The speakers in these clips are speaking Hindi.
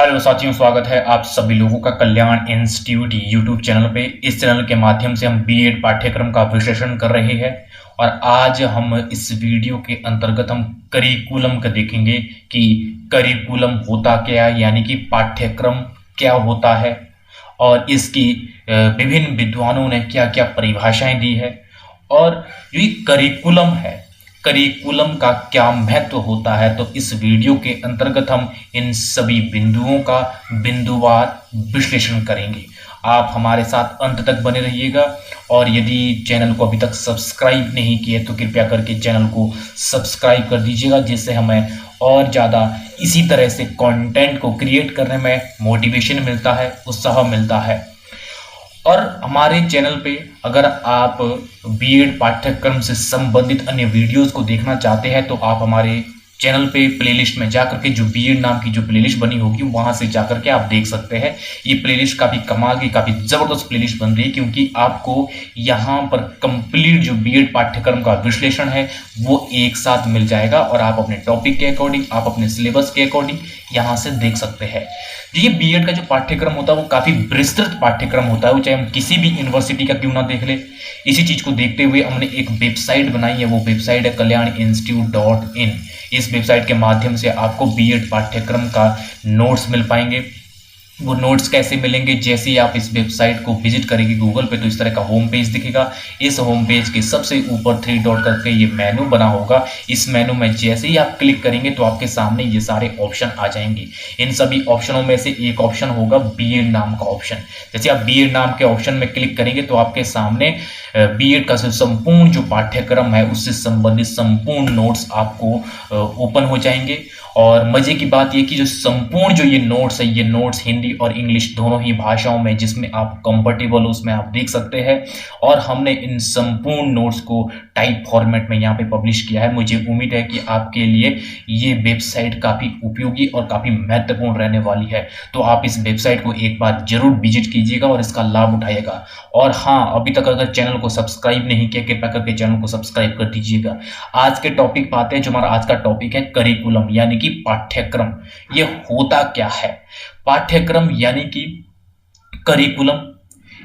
हेलो साथियों, स्वागत है आप सभी लोगों का कल्याण इंस्टीट्यूट यूट्यूब चैनल पे। इस चैनल के माध्यम से हम बीएड पाठ्यक्रम का विश्लेषण कर रहे हैं और आज हम इस वीडियो के अंतर्गत हम करिकुलम का देखेंगे कि करिकुलम होता क्या है, यानी कि पाठ्यक्रम क्या होता है और इसकी विभिन्न विद्वानों ने क्या क्या परिभाषाएं दी है और ये करिकुलम है, करिकुलम का क्या महत्व होता है। तो इस वीडियो के अंतर्गत हम इन सभी बिंदुओं का बिंदुवार विश्लेषण करेंगे। आप हमारे साथ अंत तक बने रहिएगा और यदि चैनल को अभी तक सब्सक्राइब नहीं किए तो कृपया करके चैनल को सब्सक्राइब कर दीजिएगा, जिससे हमें और ज़्यादा इसी तरह से कंटेंट को क्रिएट करने में मोटिवेशन मिलता है, उत्साह मिलता है। और हमारे चैनल पे अगर आप बीएड पाठ्यक्रम से संबंधित अन्य वीडियोस को देखना चाहते हैं तो आप हमारे चैनल पे प्लेलिस्ट में जाकर के जो बीएड नाम की जो प्लेलिस्ट बनी होगी वहां से जाकर के आप देख सकते हैं। ये प्लेलिस्ट काफी कमाल की, काफी जबरदस्त प्लेलिस्ट बन रही है, क्योंकि आपको यहाँ पर कंप्लीट जो बीएड पाठ्यक्रम का विश्लेषण है वो एक साथ मिल जाएगा और आप अपने टॉपिक के अकॉर्डिंग, आप अपने सिलेबस के अकॉर्डिंग यहाँ से देख सकते हैं। ये बीएड का जो पाठ्यक्रम होता है वो काफी विस्तृत पाठ्यक्रम होता है, वो चाहे हम किसी भी यूनिवर्सिटी का क्यों ना देख ले। इसी चीज को देखते हुए हमने एक वेबसाइट बनाई है, वो वेबसाइट है kalyaninstitute.in। इस वेबसाइट के माध्यम से आपको बीएड पाठ्यक्रम का नोट्स मिल पाएंगे। वो नोट्स कैसे मिलेंगे? जैसे ही आप इस वेबसाइट को विजिट करेंगे गूगल पे तो इस तरह का होम पेज दिखेगा। इस होम पेज के सबसे ऊपर 3 डॉट करके ये मेनू बना होगा। इस मेनू में जैसे ही आप क्लिक करेंगे तो आपके सामने ये सारे ऑप्शन आ जाएंगे। इन सभी ऑप्शनों में से एक ऑप्शन होगा बीएड नाम का ऑप्शन। जैसे आप बीएड नाम के ऑप्शन में क्लिक करेंगे तो आपके सामने बीएड का संपूर्ण जो पाठ्यक्रम है उससे संबंधित संपूर्ण नोट्स आपको ओपन हो जाएंगे। और मजे की बात यह कि जो संपूर्ण जो ये नोट्स है, ये नोट्स हिंदी और इंग्लिश दोनों ही भाषाओं में जिसमें आप कंफर्टेबल हो उसमें आप देख सकते हैं। और हमने इन संपूर्ण नोट्स को टाइप फॉर्मेट में यहाँ पे पब्लिश किया है। मुझे उम्मीद है कि आपके लिए ये वेबसाइट काफ़ी उपयोगी और काफ़ी महत्वपूर्ण रहने वाली है। तो आप इस वेबसाइट को एक बार जरूर विजिट कीजिएगा और इसका लाभ उठाइएगा। और हाँ, अभी तक अगर चैनल को सब्सक्राइब नहीं किया कृपया करके चैनल को सब्सक्राइब कर दीजिएगा। आज के टॉपिक पर आते हैं। जो हमारा आज का टॉपिक है करिकुलम यानी कि पाठ्यक्रम। ये होता क्या है? पाठ्यक्रम यानी कि करिकुलम,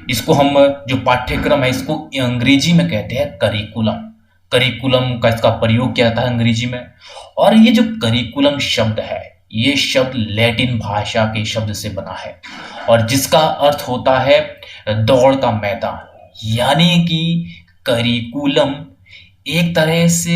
इसको हम जो पाठ्यक्रम है इसको अंग्रेजी में कहते हैं करिकुलम। करिकुलम का इसका प्रयोग किया जाता है अंग्रेजी में। और ये जो करिकुलम शब्द है ये शब्द लैटिन भाषा के शब्द से बना है और जिसका अर्थ होता है दौड़ का मैदान। यानी कि करिकुलम एक तरह से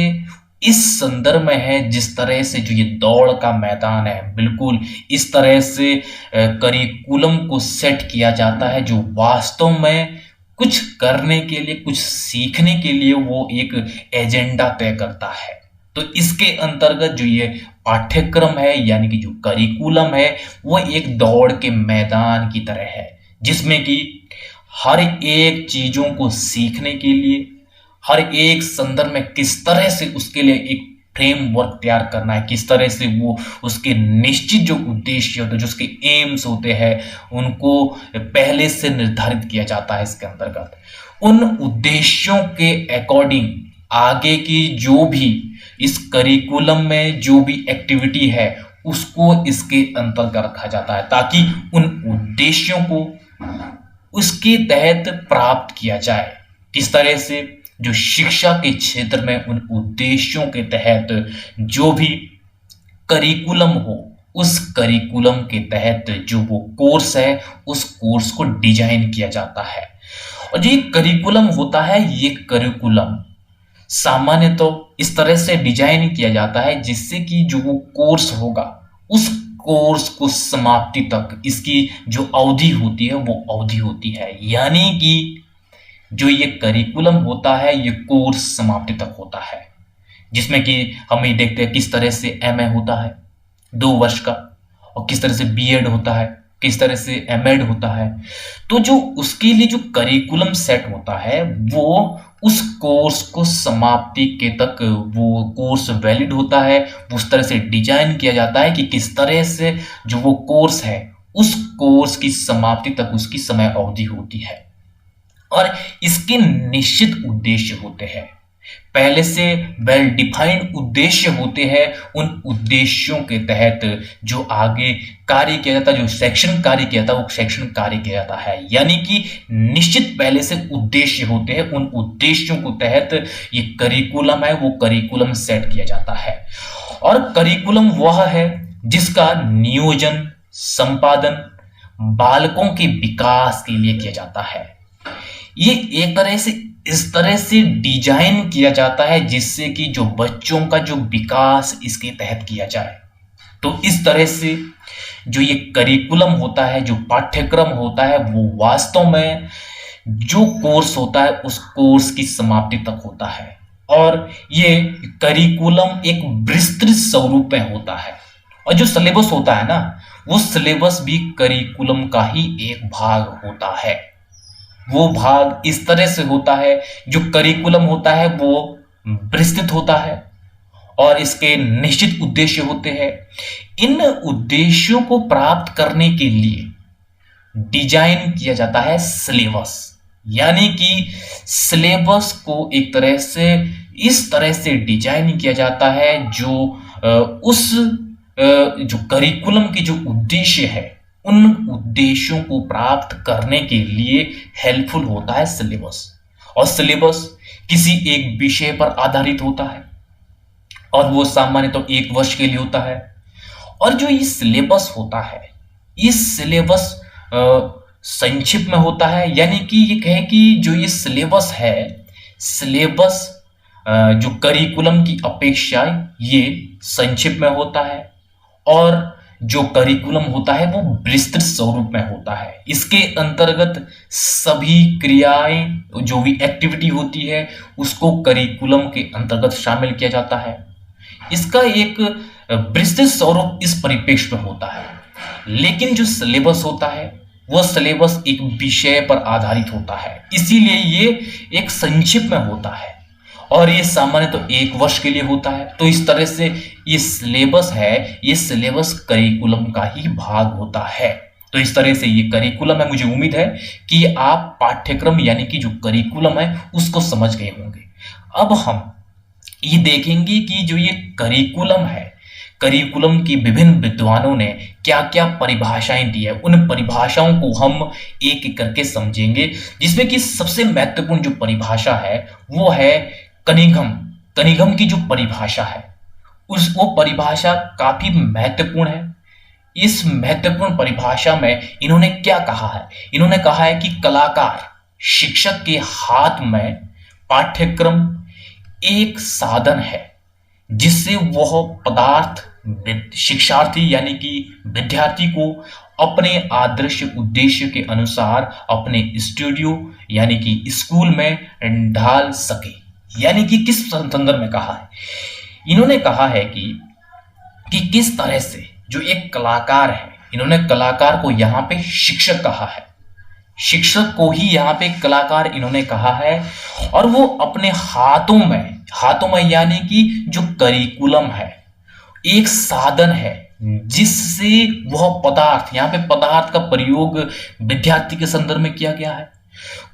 इस संदर्भ में है जिस तरह से जो ये दौड़ का मैदान है, बिल्कुल इस तरह से करिकुलम को सेट किया जाता है जो वास्तव में कुछ करने के लिए, कुछ सीखने के लिए वो एक एजेंडा तय करता है। तो इसके अंतर्गत जो ये पाठ्यक्रम है यानी कि जो करिकुलम है वो एक दौड़ के मैदान की तरह है, जिसमें कि हर एक चीजों को सीखने के लिए, हर एक संदर्भ में किस तरह से उसके लिए एक फ्रेमवर्क तैयार करना है, किस तरह से वो उसके निश्चित जो उद्देश्य होते हैं, जो उसके एम्स होते हैं, उनको पहले से निर्धारित किया जाता है। इसके अंतर्गत उन उद्देश्यों के अकॉर्डिंग आगे की जो भी इस करिकुलम में जो भी एक्टिविटी है उसको इसके अंतर्गत रखा जाता है ताकि उन उद्देश्यों को उसके तहत प्राप्त किया जाए। किस तरह से जो शिक्षा के क्षेत्र में उन उद्देश्यों के तहत जो भी करिकुलम हो उस करिकुलम के तहत जो वो कोर्स है उस कोर्स को डिजाइन किया जाता है। और जो ये करिकुलम होता है ये करिकुलम सामान्य तो इस तरह से डिजाइन किया जाता है जिससे कि जो वो कोर्स होगा उस कोर्स को समाप्ति तक इसकी जो अवधि होती है वो अवधि होती है। यानी कि जो ये करिकुलम होता है ये कोर्स समाप्ति तक होता है, जिसमें कि हम ये देखते हैं किस तरह से एमए होता है 2 वर्ष का और किस तरह से बीएड होता है, किस तरह से एमएड होता है। तो जो उसके लिए जो करिकुलम सेट होता है वो उस कोर्स को समाप्ति के तक वो कोर्स वैलिड होता है। वो उस तरह से डिजाइन किया जाता है कि किस तरह से जो वो कोर्स है उस कोर्स की समाप्ति तक उसकी समय अवधि होती है और इसके निश्चित उद्देश्य होते हैं। पहले से वेल डिफाइंड उद्देश्य होते हैं। उन उद्देश्यों के तहत जो आगे कार्य किया जाता है, जो शैक्षणिक कार्य किया जाता है, वो शैक्षणिक कार्य किया जाता है। यानी कि निश्चित पहले से उद्देश्य होते हैं, उन उद्देश्यों को तहत ये करिकुलम है, वो करिकुलम सेट किया जाता है। और करिकुलम वह है जिसका नियोजन, संपादन बालकों के विकास के लिए किया जाता है। ये एक तरह से इस तरह से डिजाइन किया जाता है जिससे कि जो बच्चों का जो विकास इसके तहत किया जाए। तो इस तरह से जो ये करिकुलम होता है, जो पाठ्यक्रम होता है, वो वास्तव में जो कोर्स होता है उस कोर्स की समाप्ति तक होता है। और ये करिकुलम एक विस्तृत स्वरूप में होता है। और जो सिलेबस होता है ना, वो सिलेबस भी करिकुलम का ही एक भाग होता है। वो भाग इस तरह से होता है, जो करिकुलम होता है वो विस्तृत होता है और इसके निश्चित उद्देश्य होते हैं। इन उद्देश्यों को प्राप्त करने के लिए डिजाइन किया जाता है सिलेबस। यानी कि सिलेबस को एक तरह से इस तरह से डिजाइन किया जाता है जो जो करिकुलम के जो उद्देश्य है, उन उद्देश्यों को प्राप्त करने के लिए हेल्पफुल होता है सिलेबस। और सिलेबस किसी एक विषय पर आधारित होता है और वो सामान्य तो 1 वर्ष के लिए होता है। और जो ये सिलेबस होता है, इस सिलेबस संक्षिप्त में होता है। यानी कि ये कहे कि जो ये सिलेबस है, सिलेबस जो करिकुलम की अपेक्षा ये संक्षिप्त में होता है और जो करिकुलम होता है वो विस्तृत स्वरूप में होता है। इसके अंतर्गत सभी क्रियाएं, जो भी एक्टिविटी होती है, उसको करिकुलम के अंतर्गत शामिल किया जाता है। इसका एक विस्तृत स्वरूप इस परिप्रेक्ष्य में होता है। लेकिन जो सिलेबस होता है वो सिलेबस एक विषय पर आधारित होता है, इसीलिए ये एक संक्षिप्त में होता है और ये सामान्य तो 1 वर्ष के लिए होता है। तो इस तरह से ये सिलेबस है, ये सिलेबस करिकुलम का ही भाग होता है। तो इस तरह से ये करिकुलम है। मुझे उम्मीद है कि आप पाठ्यक्रम यानी कि जो करिकुलम है उसको समझ गए होंगे। अब हम ये देखेंगे कि जो ये करिकुलम है, करिकुलम की विभिन्न विद्वानों ने क्या क्या परिभाषाएं दी है, उन परिभाषाओं को हम एक एक करके समझेंगे। जिसमें कि सबसे महत्वपूर्ण जो परिभाषा है वो है कनिघम। कनिघम की जो परिभाषा है वो परिभाषा काफी महत्वपूर्ण है। इस महत्वपूर्ण परिभाषा में इन्होंने क्या कहा है? इन्होंने कहा है कि कलाकार शिक्षक के हाथ में पाठ्यक्रम एक साधन है जिससे वह पदार्थ शिक्षार्थी यानी कि विद्यार्थी को अपने आदर्श उद्देश्य के अनुसार अपने स्टूडियो यानी कि स्कूल में ढाल सके। यानी कि किस संदर्भ में कहा है? इन्होंने कहा है कि किस तरह से जो एक कलाकार है, इन्होंने कलाकार को यहाँ पे शिक्षक कहा है, शिक्षक को ही यहाँ पे कलाकार इन्होंने कहा है। और वो अपने हाथों में यानी कि जो करिकुलम है एक साधन है जिससे वह पदार्थ, यहाँ पे पदार्थ का प्रयोग विद्यार्थी के संदर्भ में किया गया है,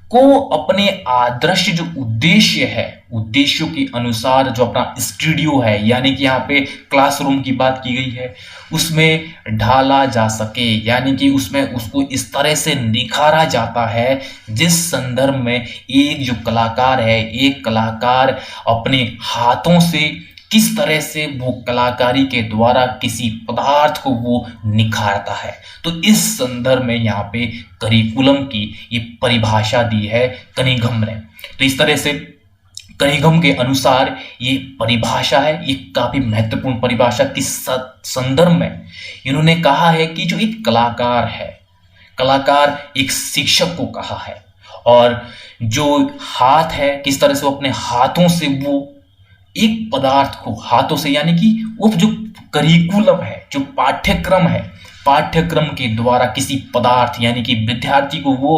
को अपने आदर्श जो उद्देश्य है, उद्देश्यों के अनुसार जो अपना स्टूडियो है यानी कि यहाँ पे क्लासरूम की बात की गई है, उसमें ढाला जा सके। यानी कि उसमें उसको इस तरह से निखारा जाता है जिस संदर्भ में एक जो कलाकार है, एक कलाकार अपने हाथों से किस तरह से वो कलाकारी के द्वारा किसी पदार्थ को वो निखारता है। तो इस संदर्भ में यहाँ पे करिकुलम की ये परिभाषा दी है कनिघम ने। तो इस तरह से कनिघम के अनुसार ये परिभाषा है, ये काफी महत्वपूर्ण परिभाषा किस संदर्भ में इन्होंने कहा है कि जो एक कलाकार है, कलाकार एक शिक्षक को कहा है। और जो हाथ है, किस तरह से वो अपने हाथों से वो एक पदार्थ को हाथों से, यानी कि वो जो करिकुलम है, जो पाठ्यक्रम है, पाठ्यक्रम के द्वारा किसी पदार्थ यानी कि विद्यार्थी को वो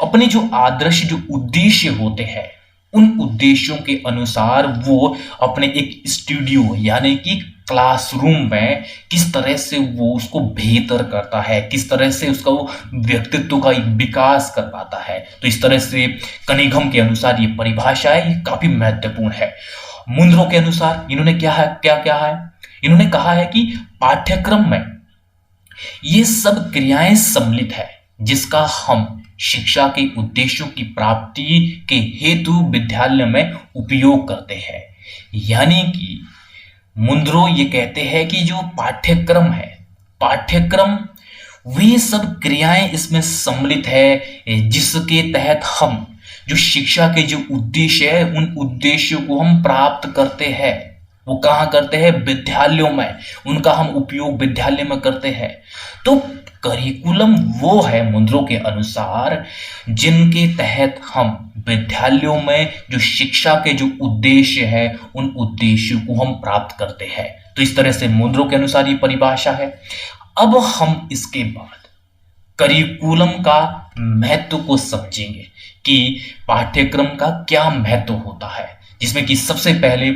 अपने जो आदर्श जो उद्देश्य होते हैं उन उद्देश्यों के अनुसार वो अपने एक स्टूडियो यानी कि क्लासरूम में किस तरह से वो उसको बेहतर करता है, किस तरह से उसका वो व्यक्तित्व का एक विकास कर पाता है। तो इस तरह से कनिघम के अनुसार ये परिभाषा है, ये काफी महत्वपूर्ण है। मुंद्रो के अनुसार इन्होंने क्या है, इन्होंने कहा है कि पाठ्यक्रम में ये सब क्रियाएं सम्मिलित है जिसका हम शिक्षा के उद्देश्यों की प्राप्ति के हेतु विद्यालय में उपयोग करते हैं। यानी कि मुंद्रो ये कहते हैं कि जो पाठ्यक्रम है, पाठ्यक्रम वे सब क्रियाएं इसमें सम्मिलित है जिसके तहत हम जो शिक्षा के जो उद्देश्य है उन उद्देश्यों को हम प्राप्त करते हैं। वो कहाँ करते हैं? विद्यालयों में, उनका हम उपयोग विद्यालय में करते हैं। तो करिकुलम वो है मुंद्रो के अनुसार जिनके तहत हम विद्यालयों में जो शिक्षा के जो उद्देश्य है उन उद्देश्यों को हम प्राप्त करते हैं। तो इस तरह से मुंद्रो के अनुसार ये परिभाषा है। अब हम इसके बाद करिकुलम का महत्व को समझेंगे कि पाठ्यक्रम का क्या महत्व होता है, जिसमें कि सबसे पहले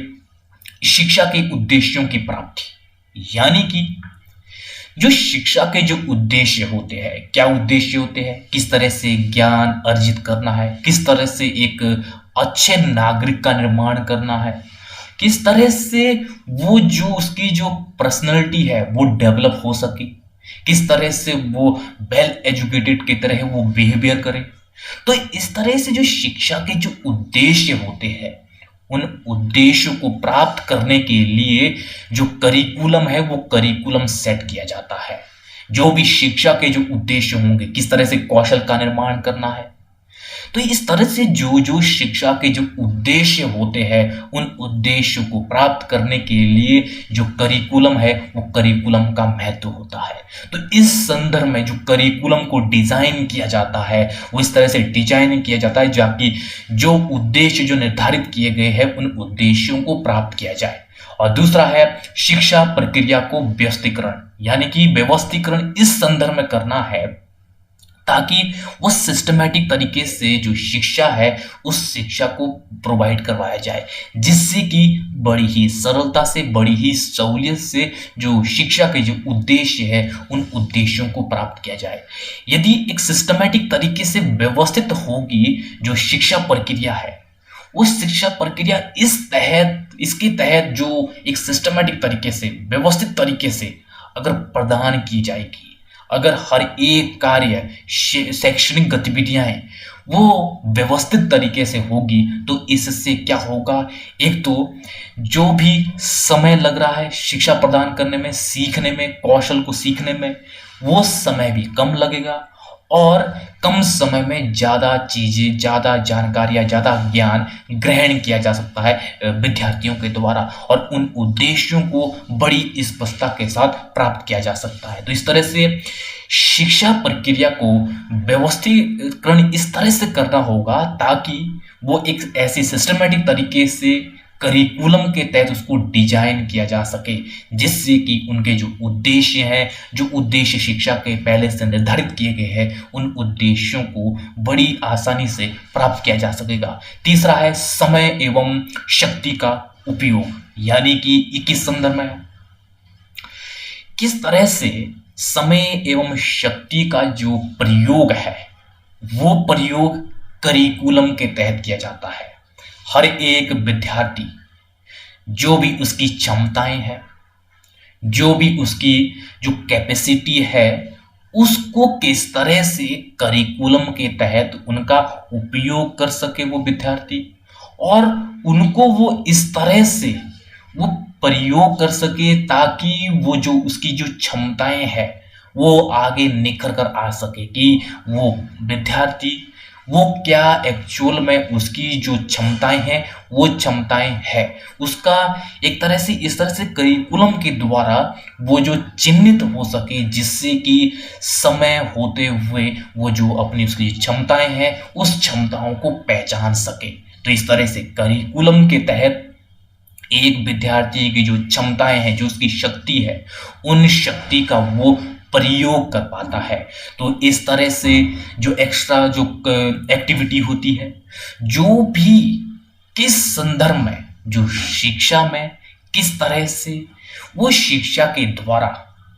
शिक्षा के उद्देश्यों की प्राप्ति, यानी कि जो शिक्षा के जो उद्देश्य होते हैं, क्या उद्देश्य होते हैं, किस तरह से ज्ञान अर्जित करना है, किस तरह से एक अच्छे नागरिक का निर्माण करना है, किस तरह से वो जो उसकी जो पर्सनैलिटी है वो डेवलप हो सके, किस तरह से वो वेल एजुकेटेड की तरह वो बिहेवियर करे। तो इस तरह से जो शिक्षा के जो उद्देश्य होते हैं उन उद्देश्यों को प्राप्त करने के लिए जो करिकुलम है वो करिकुलम सेट किया जाता है। जो भी शिक्षा के जो उद्देश्य होंगे, किस तरह से कौशल का निर्माण करना है, तो इस तरह से जो जो शिक्षा के जो उद्देश्य होते हैं उन उद्देश्यों को प्राप्त करने के लिए जो करिकुलम है वो करिकुलम का महत्व होता है। तो इस संदर्भ में जो करिकुलम को डिजाइन किया जाता है वो इस तरह से डिजाइन किया जाता है ताकि जो उद्देश्य जो निर्धारित किए गए हैं उन उद्देश्यों को प्राप्त किया जाए। और दूसरा है शिक्षा प्रक्रिया को व्यवस्थीकरण, यानी कि व्यवस्थीकरण इस संदर्भ में करना है ताकि वो सिस्टमैटिक तरीके से जो शिक्षा है उस शिक्षा को प्रोवाइड करवाया जाए, जिससे कि बड़ी ही सरलता से, बड़ी ही सहूलियत से जो शिक्षा के जो उद्देश्य है उन उद्देश्यों को प्राप्त किया जाए। यदि एक सिस्टमैटिक तरीके से व्यवस्थित होगी जो शिक्षा प्रक्रिया है, वो शिक्षा प्रक्रिया इसके तहत जो एक सिस्टमैटिक तरीके से, व्यवस्थित तरीके से अगर प्रदान की जाएगी, अगर हर एक कार्य, शैक्षणिक गतिविधियां हैं वो व्यवस्थित तरीके से होगी, तो इससे क्या होगा, एक तो जो भी समय लग रहा है शिक्षा प्रदान करने में, सीखने में, कौशल को सीखने में, वो समय भी कम लगेगा और कम समय में ज़्यादा चीज़ें, ज़्यादा जानकारियाँ, ज़्यादा ज्ञान ग्रहण किया जा सकता है विद्यार्थियों के द्वारा और उन उद्देश्यों को बड़ी स्पष्टता के साथ प्राप्त किया जा सकता है। तो इस तरह से शिक्षा प्रक्रिया को व्यवस्थीकरण इस तरह से करना होगा ताकि वो एक ऐसी सिस्टमेटिक तरीके से करिकुलम के तहत उसको डिजाइन किया जा सके, जिससे कि उनके जो उद्देश्य हैं, जो उद्देश्य शिक्षा के पहले से निर्धारित किए गए हैं, उन उद्देश्यों को बड़ी आसानी से प्राप्त किया जा सकेगा। तीसरा है समय एवं शक्ति का उपयोग, यानी कि किस संदर्भ में, किस तरह से समय एवं शक्ति का जो प्रयोग है वो प्रयोग करिकुलम के तहत किया जाता है। हर एक विद्यार्थी जो भी उसकी क्षमताएं हैं, जो भी उसकी जो कैपेसिटी है, उसको किस तरह से करिकुलम के तहत उनका उपयोग कर सके वो विद्यार्थी, और उनको वो इस तरह से वो प्रयोग कर सके ताकि वो जो उसकी जो क्षमताएं हैं वो आगे निखर कर आ सके कि वो विद्यार्थी वो क्या एक्चुअल में उसकी जो क्षमताएं हैं वो क्षमताएं है उसका एक तरह से इस तरह से करिकुलम के द्वारा वो जो चिन्हित हो सके, जिससे कि समय होते हुए वो जो अपनी उसकी क्षमताएं हैं उस क्षमताओं को पहचान सके। तो इस तरह से करिकुलम के तहत एक विद्यार्थी की जो क्षमताएं हैं, जो उसकी शक्ति है, उन शक्ति का वो प्रयोग कर पाता है। तो इस तरह से जो एक्स्ट्रा जो एक्टिविटी होती है, जो भी किस संदर्भ में जो शिक्षा में किस तरह से वो शिक्षा के द्वारा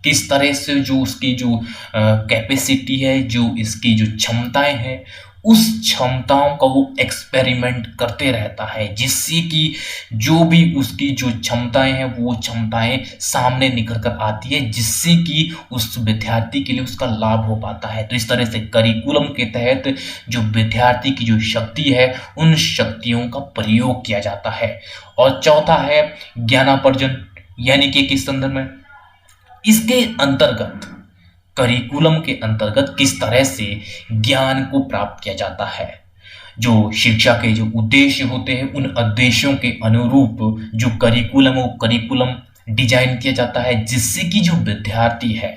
किस तरह से जो उसकी जो कैपेसिटी है, जो इसकी जो क्षमताएं हैं, उस क्षमताओं का वो एक्सपेरिमेंट करते रहता है, जिससे कि जो भी उसकी जो क्षमताएं हैं वो क्षमताएं सामने निकल कर आती है, जिससे कि उस विद्यार्थी के लिए उसका लाभ हो पाता है। तो इस तरह से करिकुलम के तहत जो विद्यार्थी की जो शक्ति है, उन शक्तियों का प्रयोग किया जाता है। और चौथा है ज्ञानार्जन, यानी कि किस संदर्भ में, इसके अंतर्गत करिकुलम के अंतर्गत किस तरह से ज्ञान को प्राप्त किया जाता है। जो शिक्षा के जो उद्देश्य होते हैं, उन उद्देश्यों के अनुरूप जो करिकुलम डिजाइन किया जाता है, जिससे कि जो विद्यार्थी है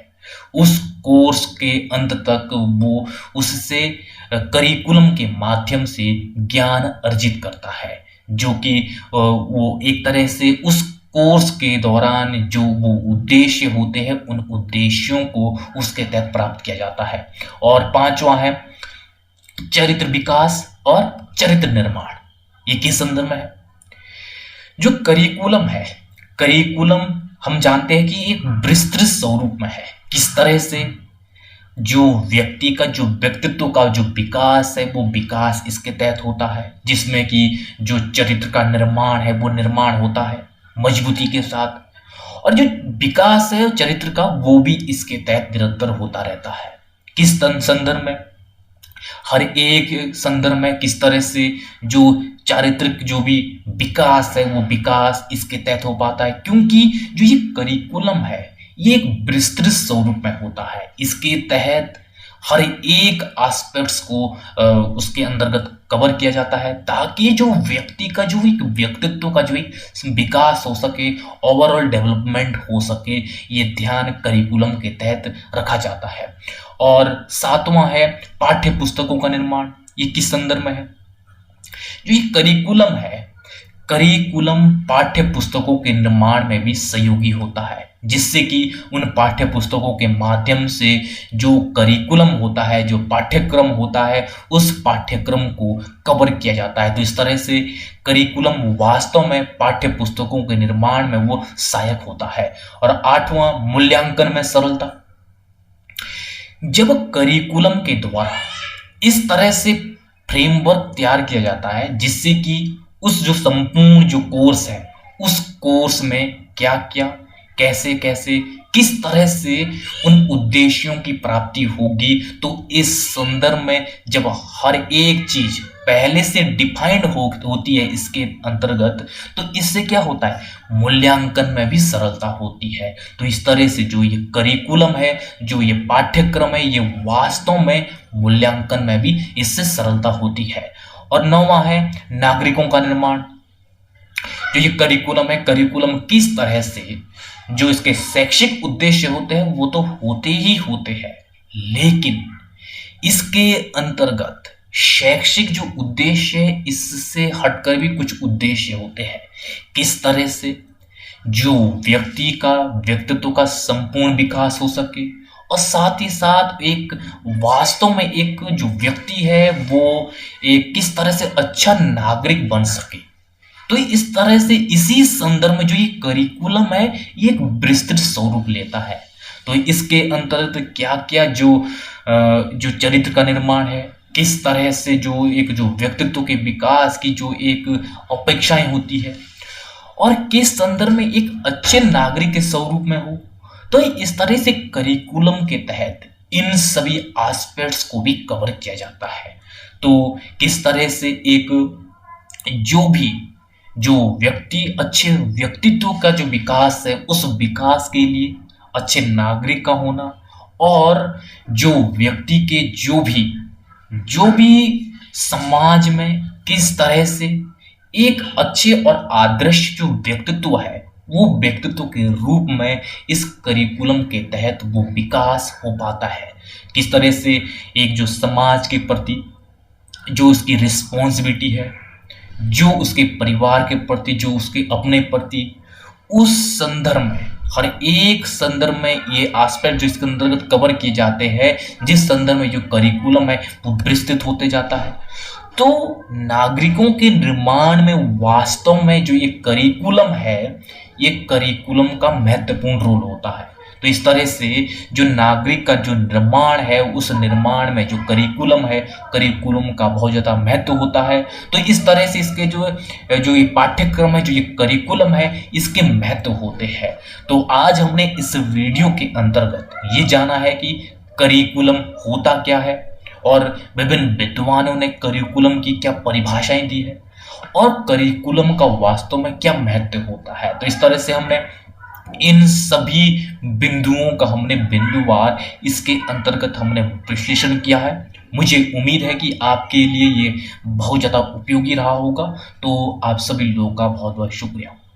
उस कोर्स के अंत तक वो उससे करिकुलम के माध्यम से ज्ञान अर्जित करता है, जो कि वो एक तरह से उस कोर्स के दौरान जो वो उद्देश्य होते हैं, उन उद्देश्यों को उसके तहत प्राप्त किया जाता है। और पांचवा है चरित्र विकास और चरित्र निर्माण। ये किस संदर्भ में है? जो करिकुलम है, करिकुलम हम जानते हैं कि एक विस्तृत स्वरूप में है। किस तरह से जो व्यक्ति का जो व्यक्तित्व का जो विकास है, वो विकास इसके तहत होता है, जिसमें कि जो चरित्र का निर्माण है वो निर्माण होता है मजबूती के साथ, और जो विकास है चरित्र का वो भी इसके तहत निरंतर होता रहता है। किस संदर्भ में? हर एक संदर्भ में किस तरह से जो चारित्रिक जो भी विकास है वो विकास इसके तहत हो पाता है, क्योंकि जो ये करिकुलम है ये एक विस्तृत स्वरूप में होता है। इसके तहत हर एक एस्पेक्ट्स को उसके अंतर्गत कवर किया जाता है, ताकि जो व्यक्ति का जो एक व्यक्तित्व का जो एक विकास हो सके, ओवरऑल डेवलपमेंट हो सके, ये ध्यान करिकुलम के तहत रखा जाता है। और सातवां है पाठ्य पुस्तकों का निर्माण। ये किस संदर्भ में है? जो ये करिकुलम है, करिकुलम पाठ्य पुस्तकों के निर्माण में भी सहयोगी होता है, जिससे कि उन पाठ्य पुस्तकों के माध्यम से जो करिकुलम होता है, जो पाठ्यक्रम होता है, उस पाठ्यक्रम को कवर किया जाता है। तो इस तरह से करिकुलम वास्तव में पाठ्य पुस्तकों के निर्माण में वो सहायक होता है। और आठवां मूल्यांकन में सरलता। जब करिकुलम के द्वारा इस तरह से फ्रेमवर्क तैयार किया जाता है, जिससे कि उस जो संपूर्ण जो कोर्स है, उस कोर्स में क्या क्या, कैसे कैसे, किस तरह से उन उद्देश्यों की प्राप्ति होगी, तो इस संदर्भ में जब हर एक चीज पहले से डिफाइंड होती है इसके अंतर्गत, तो इससे क्या होता है, मूल्यांकन में भी सरलता होती है। तो इस तरह से जो ये करिकुलम है, जो ये पाठ्यक्रम है, ये वास्तव में मूल्यांकन में भी इससे सरलता होती है। और नौवां है नागरिकों का निर्माण। जो ये करिकुलम है, करिकुलम किस तरह से जो इसके शैक्षिक उद्देश्य होते हैं वो तो होते ही होते हैं, लेकिन इसके अंतर्गत शैक्षिक जो उद्देश्य है, इससे हटकर भी कुछ उद्देश्य होते हैं। किस तरह से जो व्यक्ति का व्यक्तित्व का संपूर्ण विकास हो सके, और साथ ही साथ एक वास्तव में एक जो व्यक्ति है वो एक किस तरह से अच्छा नागरिक बन सके। तो इस तरह से इसी संदर्भ में जो ये करिकुलम है ये एक विस्तृत स्वरूप लेता है। तो इसके अंतर्गत क्या क्या जो चरित्र का निर्माण है, किस तरह से जो एक जो व्यक्तित्व के विकास की जो एक अपेक्षाएं होती है, और किस संदर्भ में एक अच्छे नागरिक के स्वरूप में हो, तो इस तरह से करिकुलम के तहत इन सभी एस्पेक्ट्स को भी कवर किया जाता है। तो किस तरह से एक जो व्यक्ति अच्छे व्यक्तित्व का जो विकास है, उस विकास के लिए अच्छे नागरिक का होना, और जो व्यक्ति के जो भी समाज में किस तरह से एक अच्छे और आदर्श जो व्यक्तित्व है, वो व्यक्तित्व के रूप में इस करिकुलम के तहत वो विकास हो पाता है। किस तरह से एक जो समाज के प्रति जो उसकी रिस्पॉन्सिबिलिटी है, जो उसके परिवार के प्रति, जो उसके अपने प्रति, उस संदर्भ में हर एक संदर्भ में ये एस्पेक्ट जो इसके अंतर्गत कवर किए जाते हैं, जिस संदर्भ में जो करिकुलम है वो विस्तृत होते जाता है। तो नागरिकों के निर्माण में वास्तव में जो ये करिकुलम है, ये करिकुलम का महत्वपूर्ण रोल होता है। तो इस तरह से जो नागरिक का जो निर्माण है, उस निर्माण में जो करिकुलम है, करिकुलम का बहुत ज़्यादा महत्व होता है। तो इस तरह से इसके जो ये पाठ्यक्रम है, जो ये करिकुलम है, इसके महत्व होते हैं। तो आज हमने इस वीडियो के अंतर्गत ये जाना है कि करिकुलम होता क्या है, और विभिन्न विद्वानों ने करिकुलम की क्या परिभाषाएं दी है, और करिकुलम का वास्तव में क्या महत्व होता है। तो इस तरह से हमने इन सभी बिंदुओं का हमने बिंदुवार इसके अंतर्गत हमने विश्लेषण किया है। मुझे उम्मीद है कि आपके लिए ये बहुत ज़्यादा उपयोगी रहा होगा। तो आप सभी लोगों का बहुत बहुत शुक्रिया।